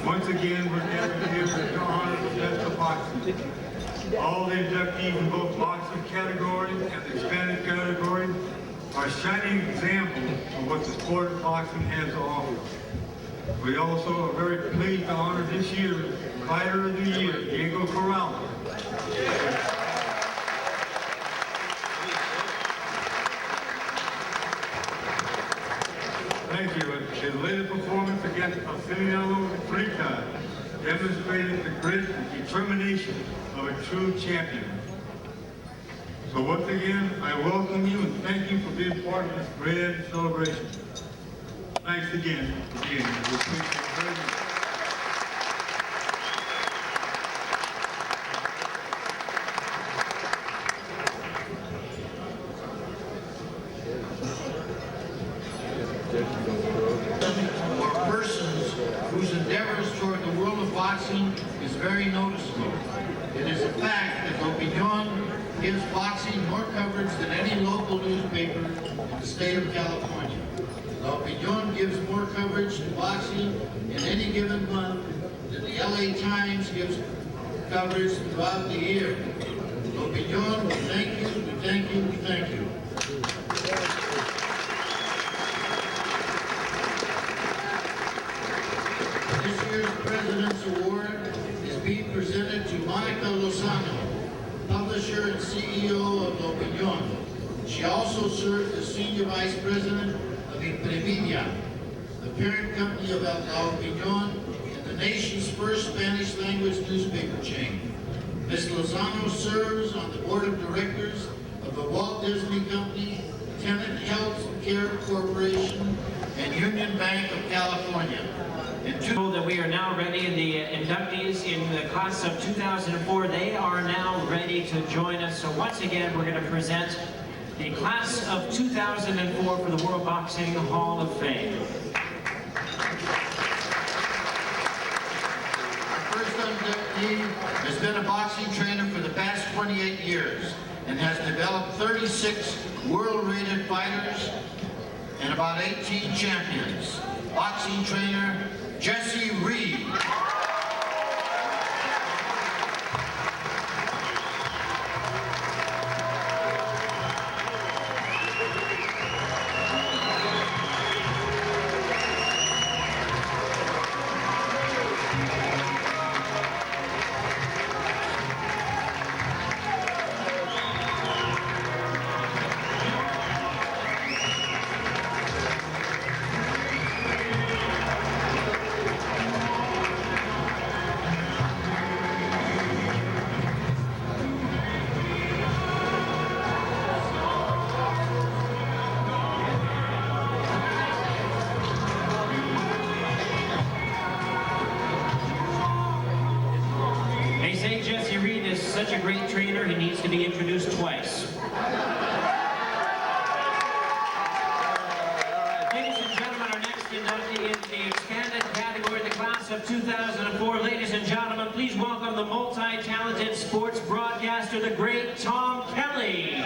Once again, we're gathered here to honor the best of boxing. All the inductees in both boxing category and the expanded category are shining examples of what the sport of boxing has to offer. We also are very pleased to honor this year's Fighter of the Year, Diego Corrales. Thank you. His latest performance against Auxiliano Freitas demonstrated the grit and determination of a true champion. So once again, I welcome you and thank you for being part of this grand celebration. Thanks again for being here. We appreciate it very much. Or persons whose endeavors toward the world of boxing is very noticeable. It is a fact that Opinion gives boxing more coverage than any local newspaper in the state of California. Opinion gives more coverage to boxing in any given month than the LA Times gives coverage throughout the year. Opinion, we thank you, we thank you, we thank you. This year's President's Award is being presented to Monica Lozano, publisher and CEO of Opinion. She also serves as Senior Vice President of Imprevia, the parent company of El Opinion and the nation's first Spanish-language newspaper chain. Ms. Lozano serves on the board of directors of the Walt Disney Company, Tenet Health Care Corporation, and Union Bank of California. That we are now ready, the inductees in the class of 2004, they are now ready to join us. So once again, we're going to present the class of 2004 for the World Boxing Hall of Fame. Our first inductee has been a boxing trainer for the past 28 years and has developed 36 world-rated fighters and about 18 champions. Boxing trainer Jesse Reed. Jesse Reed is such a great trainer, he needs to be introduced twice. Ladies and gentlemen, our next inductee in the expanded category, the class of 2004. Ladies and gentlemen, please welcome the multi-talented sports broadcaster, the great Tom Kelly.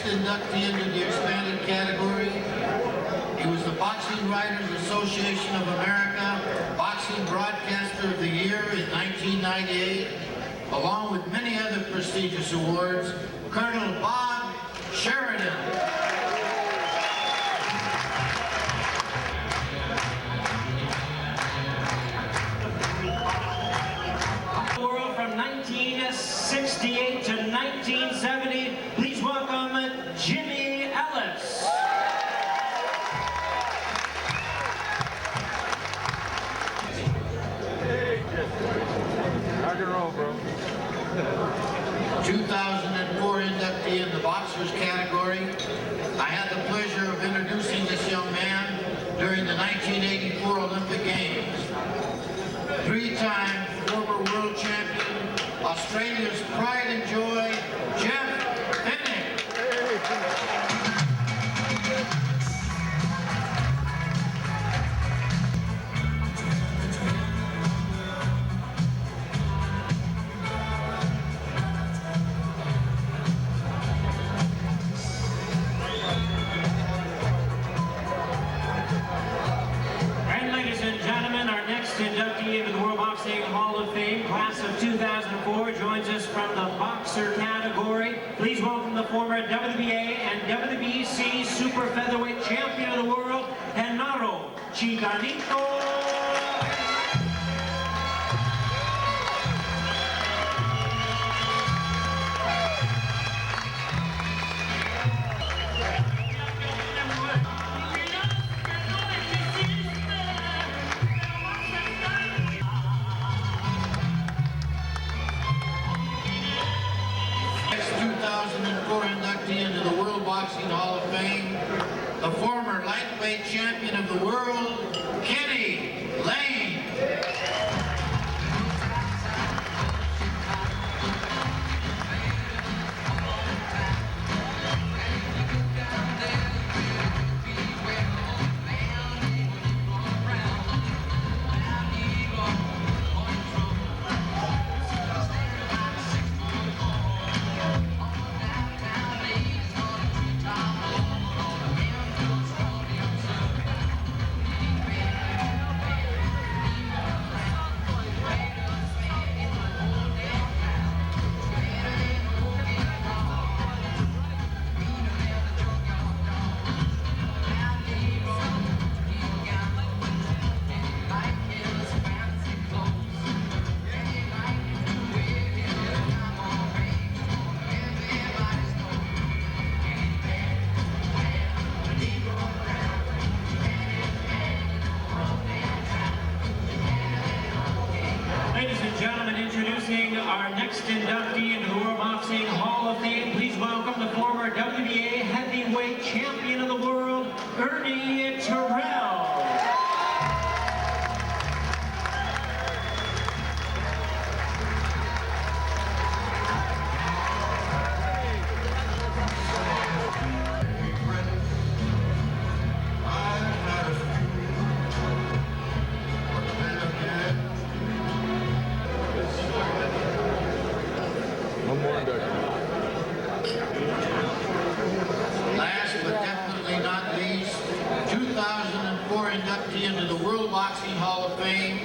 Inductee into the expanded category. He was the Boxing Writers Association of America Boxing Broadcaster of the Year in 1998, along with many other prestigious awards, Colonel Bob Sheridan. World from 1968 to 1970, please welcome Jimmy Ellis. Hey, rock and roll, bro. 2004 inductee in the boxers category. I had the pleasure of introducing this young man during the 1984 Olympic Games. Three-time former world champion, Australia's pride and joy, Jeff Fennick. welcome the former WBA and WBC Super Featherweight Champion of the World, Genaro Chicanito. Next 2004 inductee into the World Boxing Hall of Fame, the former lightweight champion of the world, Kenny Lane. Ladies and gentlemen, introducing our next inductee into the World Boxing Hall of Fame. Please welcome the former WBA heavyweight champion of the world, Ernie Terrell. One more induction. Last but definitely not least, 2004 inductee into the World Boxing Hall of Fame.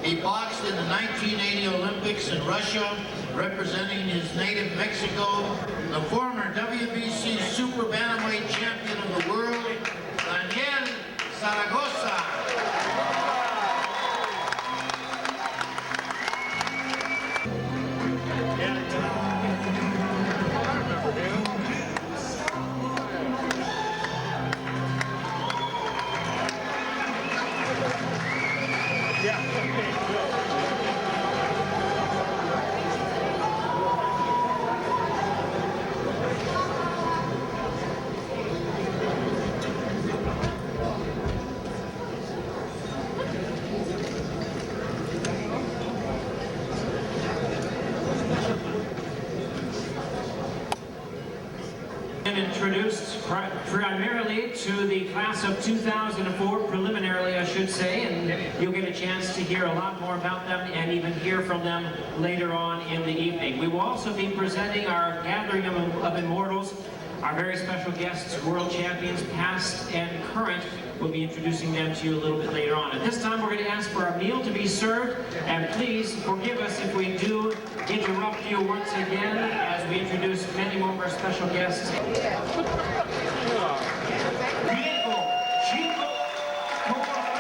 He boxed in the 1980 Olympics in Russia, representing his native Mexico, the former WBC Super Bantamweight Champion of the world, Daniel Zaragoza. And introduced primarily to the class of 2004, preliminarily I should say, and you'll get a chance to hear a lot more about them and even hear from them later on in the evening. We will also be presenting our gathering of immortals, our very special guests, world champions, past and current. We'll be introducing them to you a little bit later on. At this time, we're going to ask for our meal to be served, and please forgive us if we do interrupt you once again as we introduce many more of our special guests. Diego Chico Corrales.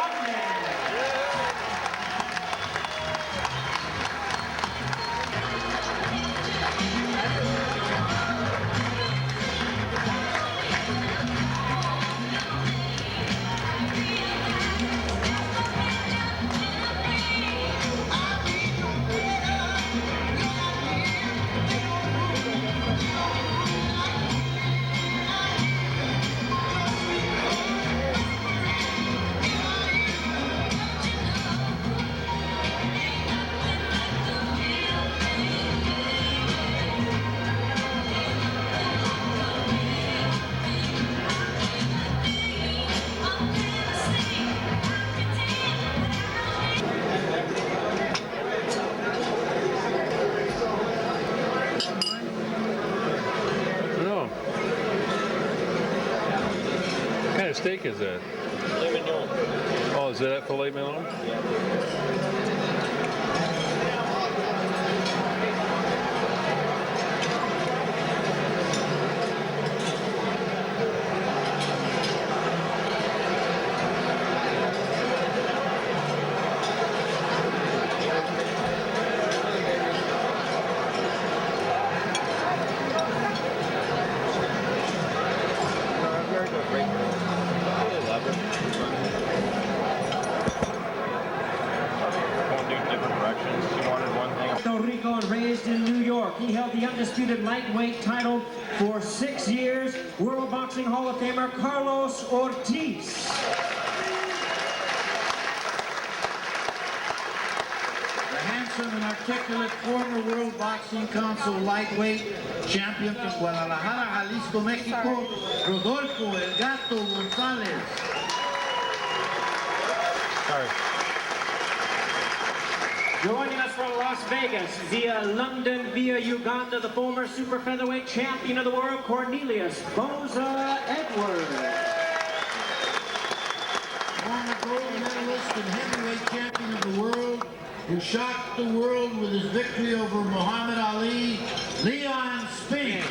What kind of steak is that? Filet mignon. Oh, is that filet mignon? He held the undisputed lightweight title for 6 years. World Boxing Hall of Famer Carlos Ortiz. The handsome and articulate former World Boxing Council lightweight champion from Guadalajara, Jalisco, Mexico, Rodolfo El Gato Gonzalez. Sorry. Joining us from Las Vegas, via London, via Uganda, the former super featherweight champion of the world, Cornelius Boza Edwards. Former gold medalist and heavyweight champion of the world, who shocked the world with his victory over Muhammad Ali, Leon Spinks.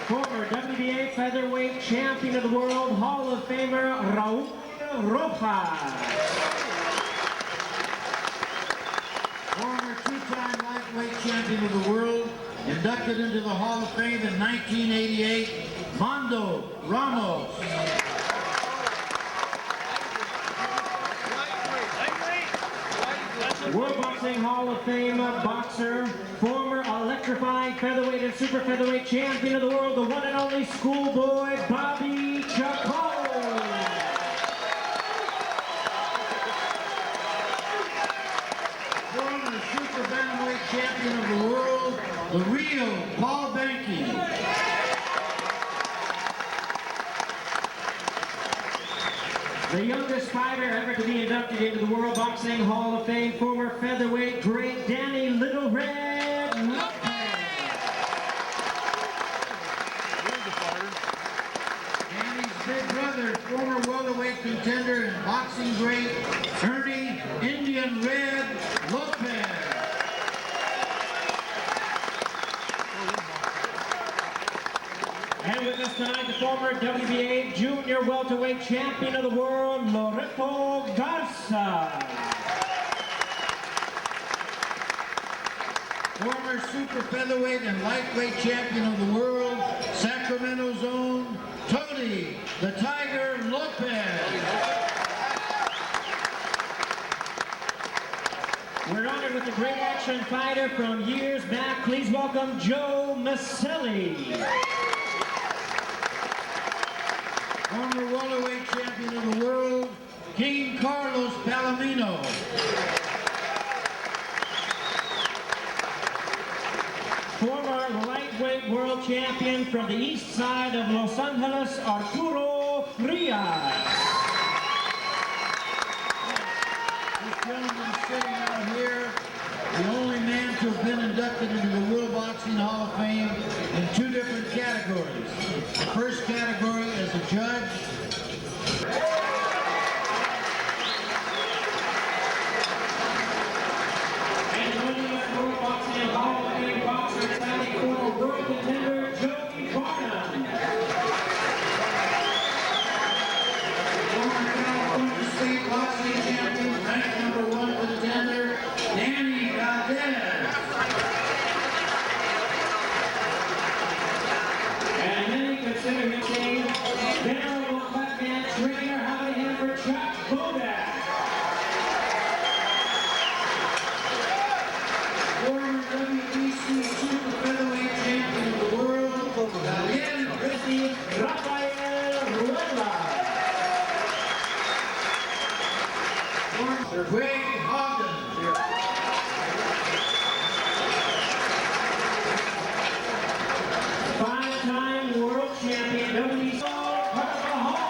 Former WBA featherweight champion of the world, Hall of Famer Raul Rojas. Former two-time lightweight champion of the world, inducted into the Hall of Fame in 1988, Mondo Ramos. World Boxing Hall of Fame boxer, former electrifying featherweight and super featherweight champion of the world, the one and only schoolboy Bobby Chacon. Former super bantamweight champion of the world, the real Paul Behnke. The youngest fighter ever to be inducted into the World Boxing Hall of Fame, former featherweight great Danny Little Red Lopez. Danny's big brother, former welterweight contender and boxing great, Ernie Indian Red Lopez. And with us tonight, the former WBA junior welterweight champion of the world, Loreto Garza. Former super featherweight and lightweight champion of the world, Sacramento's own Tony the Tiger Lopez. We're honored with a great action fighter from years back. Please welcome Joe Maselli. Former welterweight champion of the world, King Carlos Palomino. Former lightweight world champion from the east side of Los Angeles, Arturo Frias. This gentleman sitting out here, the only man to have been inducted into the World Boxing Hall of Fame in 2 different categories. The first category as a judge, And joining us, World Boxing Hall of Fame boxer, standing former world contender, Joey Barnum. former California State Boxing Champion, ranked #1 contender, Danny Valdez. And many consider him a venerable flatman trainer. How many have for Chuck Bodak? Former WBC super featherweight champion of the world, Daniel Christie. Rafael Rueda. Former Greg Hogden. Five-time world champion, WBC Carvajal.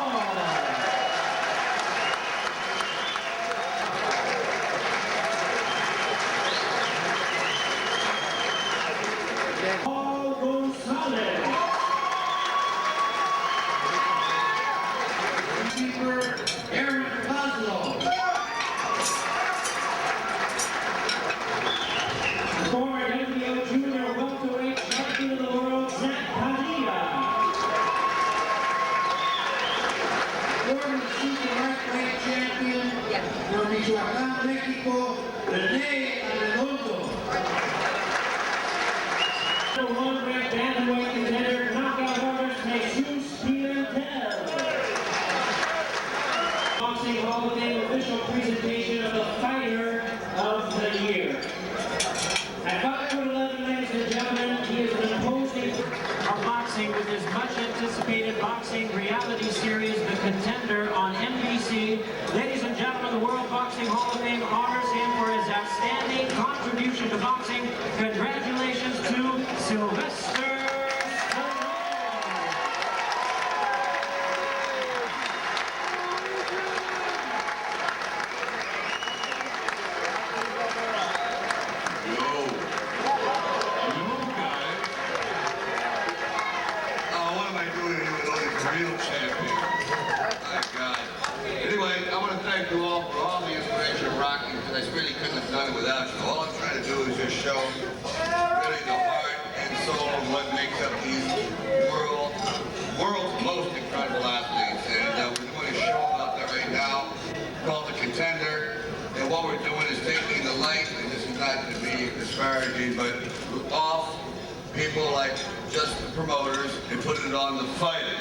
Paul Gonzalez. Keeper Aaron Kozlov. Former WBO junior welterweight champion of the world, Zach Padilla. Former super lightweight champion from Michoacán, Mexico, Rene Arredondo. The one-ranked bantamweight contender, knockout artist Jesus Pimentel. Boxing Hall of Fame official presentation of the contribution to boxing. Congratulations to Sylvester Stallone. What am I doing here with all these real champions? My God. Anyway, I want to thank you all for all the inspiration of Rocky, because I really couldn't have done it without you. All I'm trying to do is just show really the heart and soul of what makes up these world's most incredible athletes. And we're doing a show out there right now called The Contender. And what we're doing is taking the light, and this is not to be disparaging, but off people like just the promoters and putting it on the fighters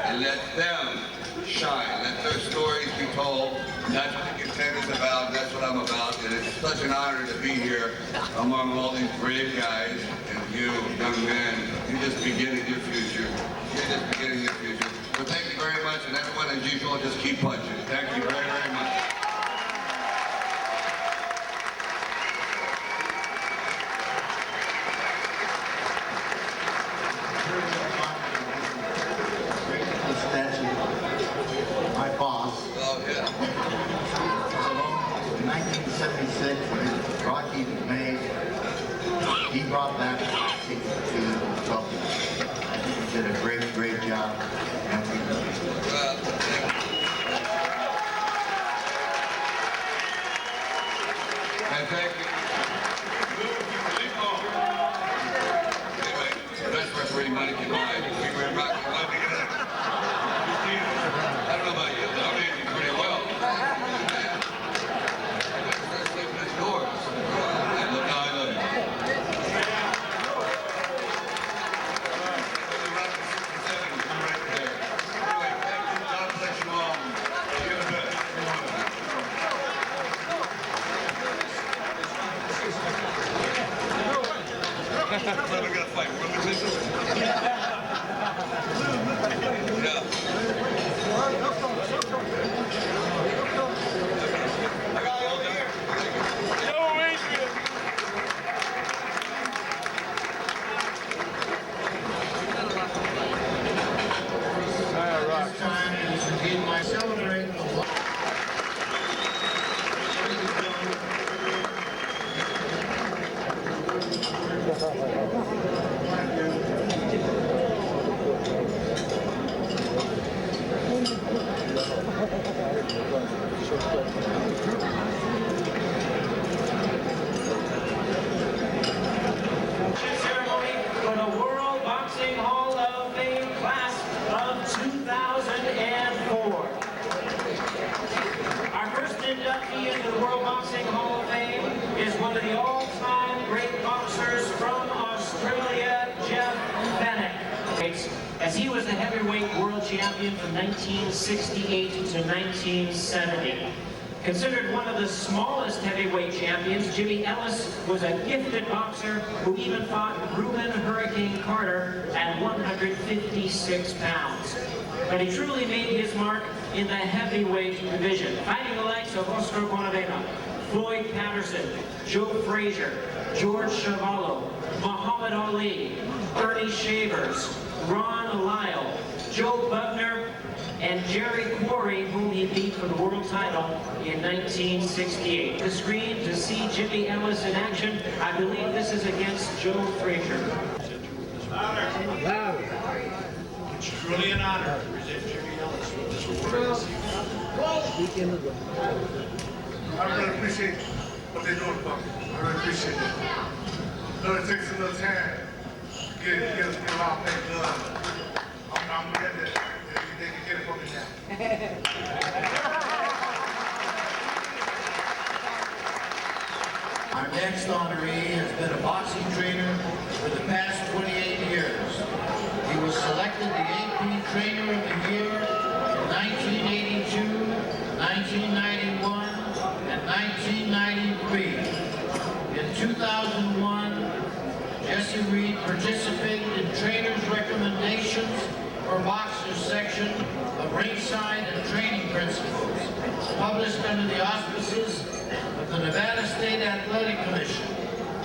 and let them shine, let their stories be told. And that's what The Contender's about, and that's what I'm about. And it's such an honor to be here among all these brave guys and you, young men. You're just beginning your future. You're just beginning your future. So thank you very much, and everyone, as usual, just keep punching. Thank you very, very much. My boss, Oh, yeah. in 1976, when Rocky was made, he brought back boxing to trouble. I think he did a great job. And we And thank you. Anyway, the best referee money can buy. We were in Rocky. Love to get it. I don't know about you, but I'm aging pretty well. Start sleeping indoors. And look how I love you. Rocky 67 is right there. Anyway, thank you. God bless you all. You're the best. What are we gonna fight? Yeah. I got all there. this time it is indeed my celebrating the life. Ceremony for the World Boxing Hall of Fame class of 2004. Our first inductee into the World Boxing Hall of Fame is one of the all-time great boxers from Australia, Jeff Fenech. As he was the heavyweight world champion from 1968 to 1970. Considered one of the smallest heavyweight champions, Jimmy Ellis was a gifted boxer who even fought Reuben Hurricane Carter at 156 pounds. But he truly made his mark in the heavyweight division, fighting the likes of Oscar Bonavena, Floyd Patterson, Joe Frazier, George Chuvalo, Muhammad Ali, Ernie Shavers, Ron Lyle, Joe Bubner, and Jerry Quarry, whom he beat for the world title in 1968. The screen to see Jimmy Ellis in action. I believe this is against Joe Frazier. It's truly an honor to present Jimmy Ellis with this award. I really appreciate what they're doing for me. I really appreciate it. I know it takes a little time to get a lot of things done. I'm glad that they can get it for me now. Our next honoree has been a boxing trainer for the past 28 years. He was selected the AP Trainer of the Year in 1982, 1991, and 1993. In 2001, Jesse Reed participated in Trainers' Recommendations for Boxers section of Ringside and Training Principles, published under the auspices of the Nevada State Athletic Commission.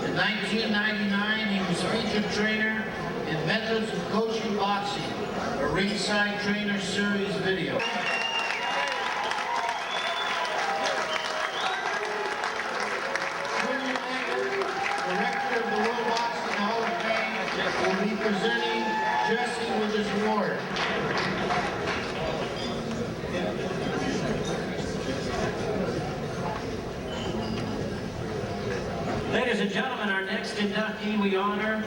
In 1999, he was featured trainer in Methods of Coaching Boxing, a Ringside Trainer Series video. Director of the World Boxing Hall of Fame, will be presenting Jesse with his award. Ladies and gentlemen, our next inductee we honor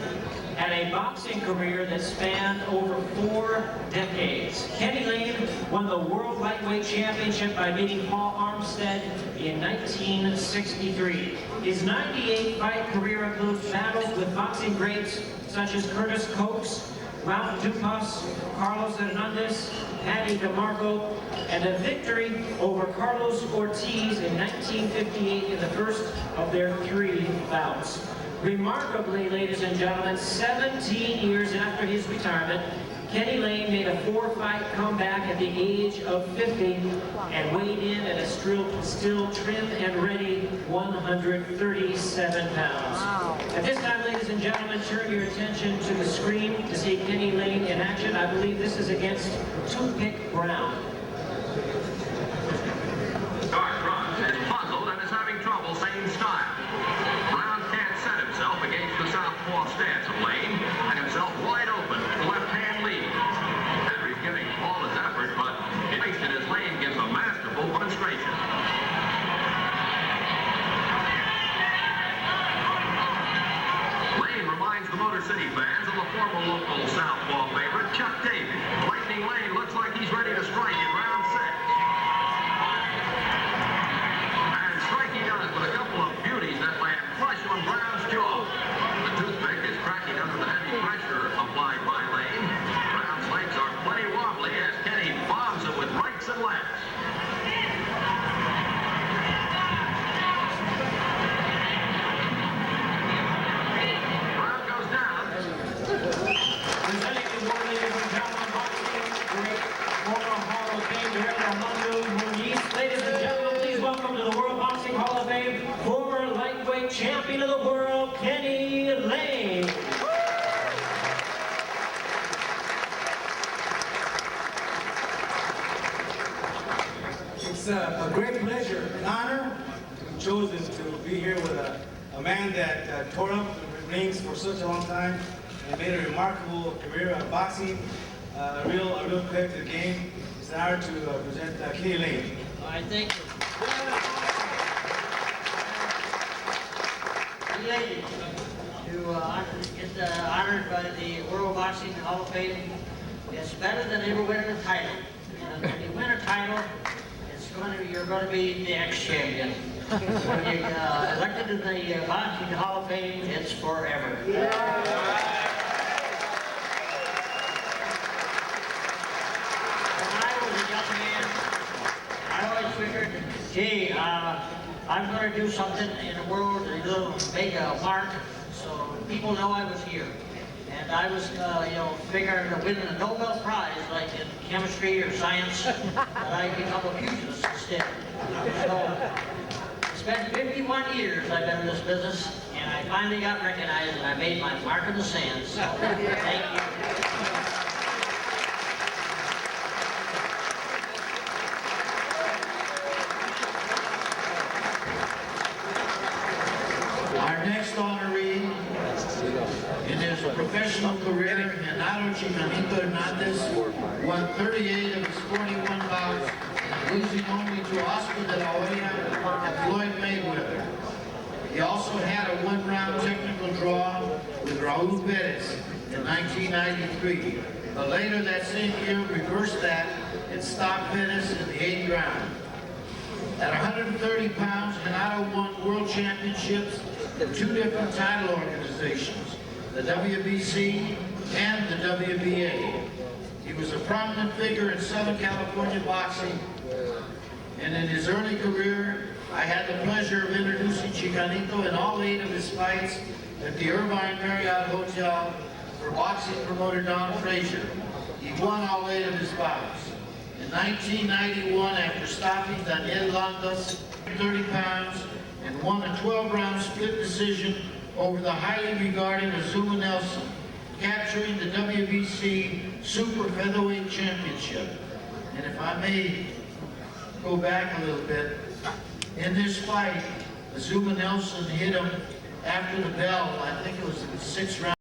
had a boxing career that spanned over 4 decades. Kenny Lane won the World Lightweight Championship by beating Paul Armstead in 1963. His 98-fight career includes battles with boxing greats such as Curtis Cokes, Ralph Dupas, Carlos Hernandez, Paddy DeMarco, and a victory over Carlos Ortiz in 1958 in the first of their 3 bouts. Remarkably, ladies and gentlemen, 17 years after his retirement, Kenny Lane made a 4-fight comeback at the age of 50 and weighed in at a still trim and ready 137 pounds. Wow. At this time, ladies and gentlemen, turn your attention to the screen to see Kenny Lane in action. I believe this is against Toothpick Brown. Dark Runs is puzzled and is having trouble saying style. Brown can't set himself against the southpaw stance of Lane, and himself wide open, left-hand lead. Henry's giving all his effort, but it wasted as Lane gives a masterful demonstration. Lane reminds the Motor City fans of the former local southpaw favorite, Chuck Davey. Lightning Lane looks like he's ready to strike in round 6. And strike he does with a couple of beauties that land flush on Brown's jaw. The toothpick is cracking under the heavy pressure applied by Lane. Brown's legs are plenty wobbly as Kenny bombs it with rights and lefts. Brown goes down. Presenting the award, ladies and gentlemen, boxing great former Hall of Fame director Armando Muniz. Ladies and gentlemen, please welcome to the World Boxing Hall of Fame former lightweight champion of the world, Kenny Lane. It's a great pleasure and honor to be chosen to be here with a man that tore up the rings for such a long time and made a remarkable career of boxing, a real competitive game. It's an honor to present Kenny Lane. I think related to get honored by the World Boxing Hall of Fame. It's better than ever winning a title. And when you win a title, you're going to be the ex-champion. When you elected to the Boxing Hall of Fame, it's forever. When I was a young man, I always figured, gee, I'm going to do something in the world to make a mark so people know I was here. And I was, figuring to win a Nobel Prize, like in chemistry or science, but I become a pugilist instead. So, it's been 51 years I've been in this business, and I finally got recognized, and I made my mark in the sand. So, thank you. Our next honoree in his professional career, Genaro Chicanito Hernandez won 38 of his 41 bouts, losing only to Oscar De La Hoya and Floyd Mayweather. He also had a 1-round technical draw with Raul Perez in 1993, but later that same year reversed that and stopped Perez in the 8th round. At 130 pounds, Genaro won world championships in 2 different title organizations, the WBC and the WBA. He was a prominent figure in Southern California boxing, and in his early career, I had the pleasure of introducing Chicanito in all 8 of his fights at the Irvine Marriott Hotel for boxing promoter Don Frazier. He won all 8 of his bouts. In 1991, after stopping Daniel Landas 130 pounds and won a 12-round split decision over the highly regarded Azuma Nelson, capturing the WBC Super Featherweight Championship. And if I may go back a little bit, in this fight, Azuma Nelson hit him after the bell. I think it was the 6th round.